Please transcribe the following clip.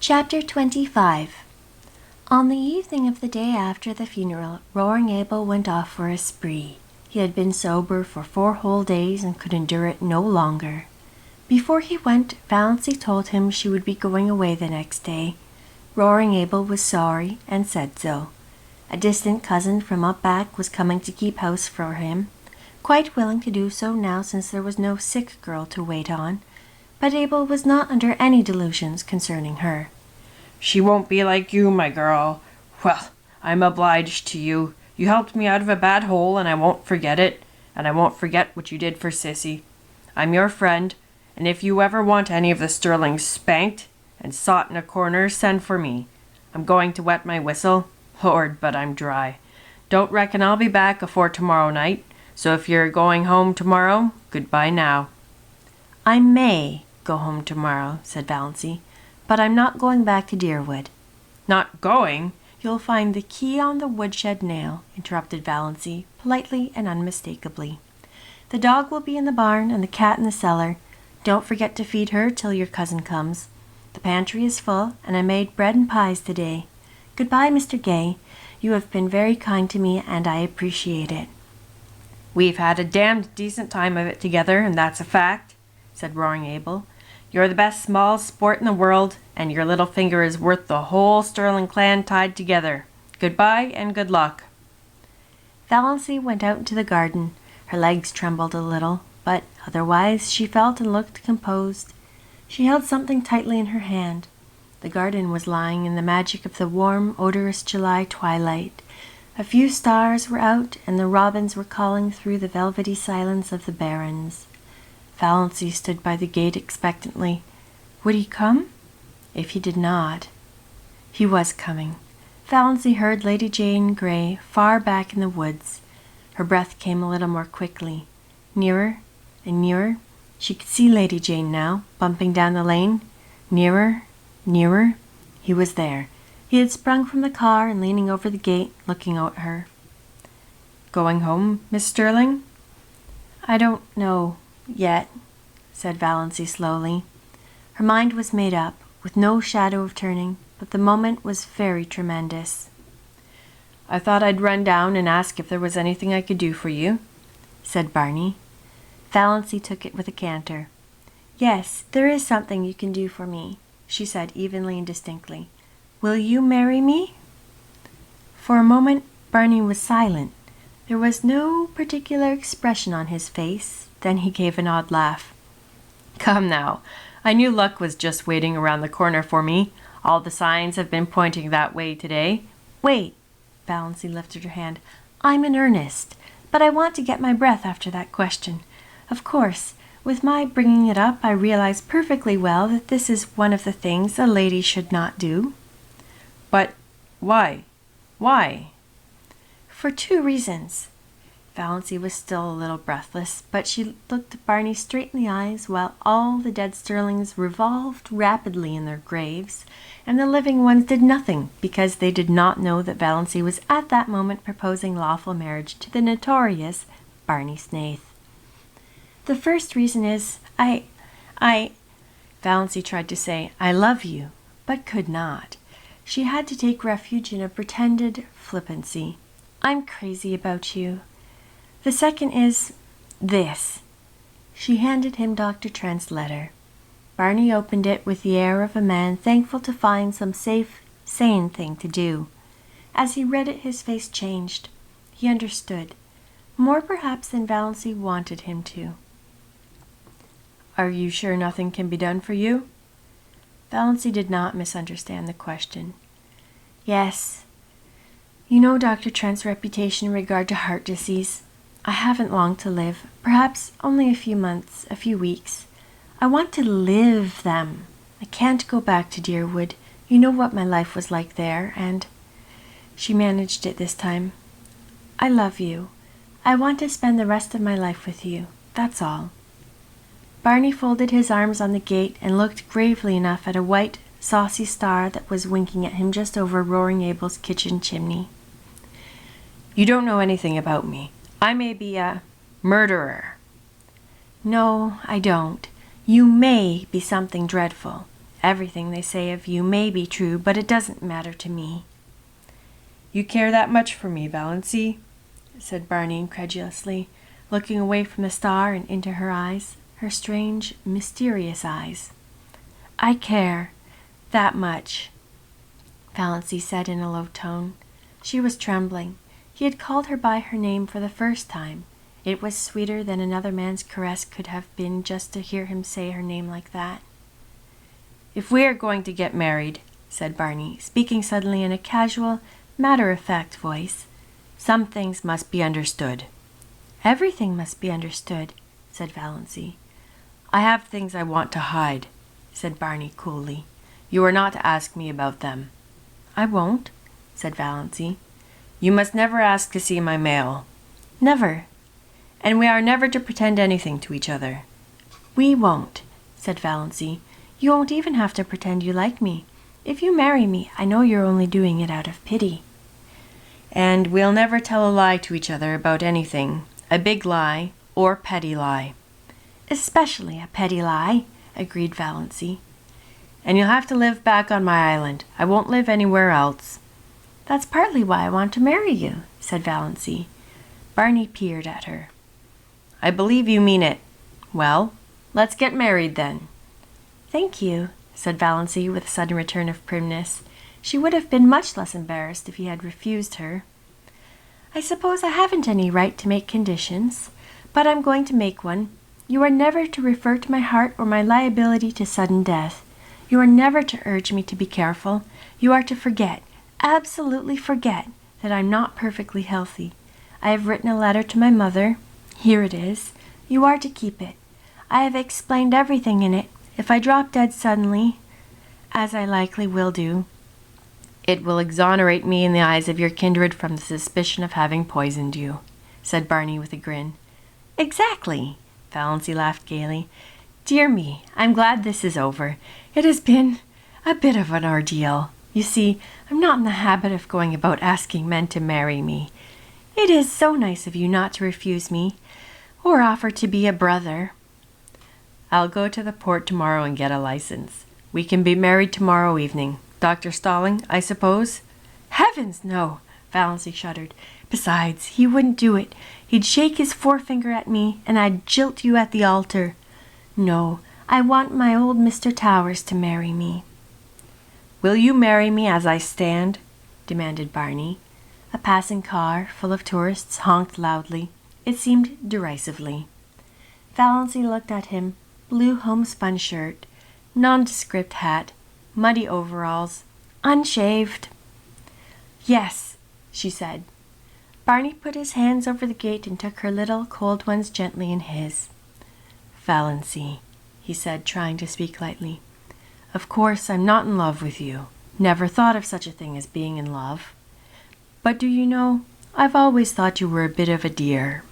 Chapter 25. On the evening of the day after the funeral, Roaring Abel went off for a spree. He had been sober for 4 whole days and could endure it no longer. Before he went, Valancy told him she would be going away the next day. Roaring Abel was sorry and said so. A distant cousin from up back was coming to keep house for him, quite willing to do so now since there was no sick girl to wait on, but Abel was not under any delusions concerning her. "She won't be like you, my girl. Well, I'm obliged to you. You helped me out of a bad hole, and I won't forget it, and I won't forget what you did for Sissy. I'm your friend, and if you ever want any of the Sterlings spanked and sought in a corner, send for me. I'm going to wet my whistle. Lord, but I'm dry. Don't reckon I'll be back afore tomorrow night, so if you're going home tomorrow, goodbye now." "I may go home tomorrow," said Valancy, "but I'm not going back to Deerwood." "Not going?" "You'll find the key on the woodshed nail," interrupted Valancy, politely and unmistakably. "The dog will be in the barn and the cat in the cellar. Don't forget to feed her till your cousin comes. The pantry is full, and I made bread and pies today. Goodbye, Mr. Gay. You have been very kind to me, and I appreciate it." "We've had a damned decent time of it together, and that's a fact," said Roaring Abel. "You're the best small sport in the world, and your little finger is worth the whole Sterling clan tied together. Goodbye and good luck." Valancy went out into the garden. Her legs trembled a little, but otherwise she felt and looked composed. She held something tightly in her hand. The garden was lying in the magic of the warm, odorous July twilight. A few stars were out, and the robins were calling through the velvety silence of the barrens. Valancy stood by the gate expectantly. Would he come? If he did not. He was coming. Valancy heard Lady Jane Grey far back in the woods. Her breath came a little more quickly. Nearer and nearer. She could see Lady Jane now, bumping down the lane. Nearer, nearer. He was there. He had sprung from the car and leaning over the gate, looking at her. "Going home, Miss Sterling?" "I don't know yet," said Valancy slowly. Her mind was made up, with no shadow of turning, but the moment was very tremendous. "I thought I'd run down and ask if there was anything I could do for you," said Barney. Valancy took it with a canter. "Yes, there is something you can do for me," she said evenly and distinctly. "Will you marry me?" For a moment Barney was silent. There was no particular expression on his face. Then he gave an odd laugh. "Come now, I knew luck was just waiting around the corner for me. All the signs have been pointing that way today." "Wait," Valancy lifted her hand. "I'm in earnest, but I want to get my breath after that question. Of course, with my bringing it up, I realize perfectly well that this is one of the things a lady should not do." "But why? Why?" "For 2 reasons." Valancy was still a little breathless, but she looked Barney straight in the eyes while all the dead Sterlings revolved rapidly in their graves, and the living ones did nothing because they did not know that Valancy was at that moment proposing lawful marriage to the notorious Barney Snaith. "The first reason is, Valancy tried to say, "I love you," but could not. She had to take refuge in a pretended flippancy. "I'm crazy about you. The second is this." She handed him Dr. Trent's letter. Barney opened it with the air of a man thankful to find some safe, sane thing to do. As he read it, his face changed. He understood, more perhaps than Valancy wanted him to. "Are you sure nothing can be done for you?" Valancy did not misunderstand the question. "Yes. You know Dr. Trent's reputation in regard to heart disease. I haven't long to live, perhaps only a few months, a few weeks. I want to live them. I can't go back to Deerwood. You know what my life was like there, and—" she managed it this time. "I love you. I want to spend the rest of my life with you. That's all." Barney folded his arms on the gate and looked gravely enough at a white, saucy star that was winking at him just over Roaring Abel's kitchen chimney. "You don't know anything about me. I may be a murderer." "No, I don't. You may be something dreadful, Everything they say of you may be true, but it doesn't matter to me." "You care that much for me, Valancy?" said Barney incredulously, looking away from the star and into her eyes, her strange, mysterious eyes. "I care. That much," Valancy said in a low tone. She was trembling. He had called her by her name for the first time. It was sweeter than another man's caress could have been just to hear him say her name like that. "If we are going to get married," said Barney, speaking suddenly in a casual, matter-of-fact voice, "some things must be understood." "Everything must be understood," said Valancy. "I have things I want to hide," said Barney coolly. "You are not to ask me about them." "I won't," said Valancy. "You must never ask to see my mail." "Never." "And we are never to pretend anything to each other." "We won't," said Valancy. "You won't even have to pretend you like me. If you marry me, I know you're only doing it out of pity." "And we'll never tell a lie to each other about anything, a big lie or petty lie." "Especially a petty lie," agreed Valancy. "And you'll have to live back on my island. I won't live anywhere else." "That's partly why I want to marry you," said Valancy. Barney peered at her. "I believe you mean it. Well, let's get married then." "Thank you," said Valancy with a sudden return of primness. She would have been much less embarrassed if he had refused her. "I suppose I haven't any right to make conditions, but I'm going to make one. You are never to refer to my heart or my liability to sudden death. You are never to urge me to be careful. You are to forget, absolutely forget, that I'm not perfectly healthy. I have written a letter to my mother. Here it is. You are to keep it. I have explained everything in it. If I drop dead suddenly, as I likely will do, "It will exonerate me in the eyes of your kindred from the suspicion of having poisoned you," said Barney with a grin. "Exactly," Valancy laughed gaily. "Dear me, I'm glad this is over. It has been a bit of an ordeal. You see, I'm not in the habit of going about asking men to marry me. It is so nice of you not to refuse me, or offer to be a brother." "I'll go to the port tomorrow and get a license. We can be married tomorrow evening. Dr. Stalling, I suppose?" "Heavens, no!" Valancy shuddered. "Besides, he wouldn't do it. He'd shake his forefinger at me, and I'd jilt you at the altar. No, I want my old Mr. Towers to marry me." "Will you marry me as I stand?" demanded Barney. A passing car, full of tourists, honked loudly. It seemed derisively. Valancy looked at him. Blue homespun shirt, nondescript hat, muddy overalls, unshaved. "Yes," she said. Barney put his hands over the gate and took her little cold ones gently in his. "Valancy," he said, trying to speak lightly. "Of course I'm not in love with you. Never thought of such a thing as being in love. But do you know, I've always thought you were a bit of a dear."